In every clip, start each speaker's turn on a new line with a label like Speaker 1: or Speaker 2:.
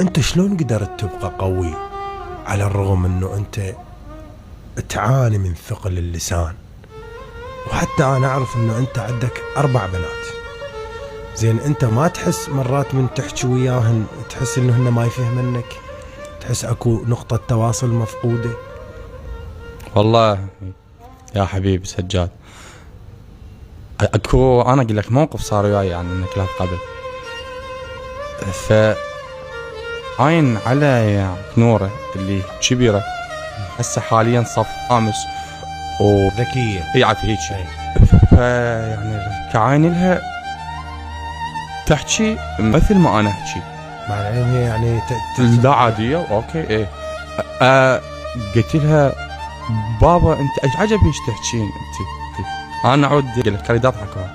Speaker 1: انت شلون قدرت تبقى قوي على الرغم انه انت تعاني من ثقل اللسان؟ وحتى انا اعرف انه انت عندك 4 بنات. زين انت ما تحس مرات من تحكي وياهن تحس انه هن ما يفهمنك؟ تحس اكو نقطة تواصل مفقودة؟
Speaker 2: والله يا حبيبي سجاد، اكو انا اقول لك موقف صار وياي يعني من كلاب قبل. ف عين على يعني نوره اللي كبيره هسه حاليا صف 5
Speaker 1: ذكية
Speaker 2: هي عارف هيك شيء. فيعني كعين لها تحكي مثل ما انا احكي،
Speaker 1: مع العلم هي يعني
Speaker 2: لا عاديه اوكي ايه. قلت لها بابا انت ايش عجب ايش تحكين انت؟ انا اعود قلت كان يضحك.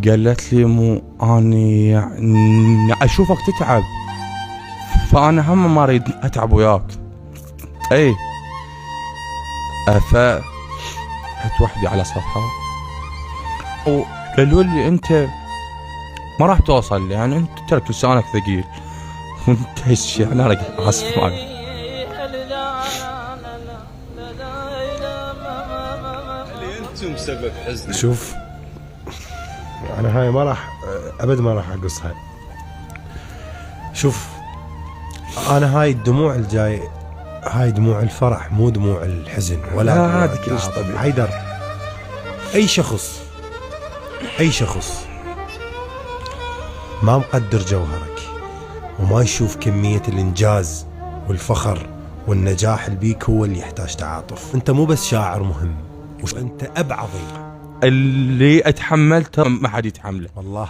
Speaker 2: قالت لي مو اني يعني اشوفك تتعب فانا هم ما اريد اتعب وياك. اي رحت وحدي على صفحه وقالوا لي انت ما راح توصل يعني انت ترك لسانك ثقيل وانت ايش يعني. انا اسف معك.
Speaker 3: انتم سبب حزني.
Speaker 1: شوف انا هاي ما راح ابد ما راح اقصها. شوف انا هاي الدموع الجاي هاي دموع الفرح مو دموع الحزن ولا
Speaker 2: هذا كلش طبيعي.
Speaker 1: حيدر اي شخص ما مقدر جوهرك وما يشوف كمية الانجاز والفخر والنجاح اللي بيك هو اللي يحتاج تعاطف. انت مو بس شاعر مهم، انت اب عظيم
Speaker 2: اللي اتحملته ما حد يتحمله.
Speaker 1: والله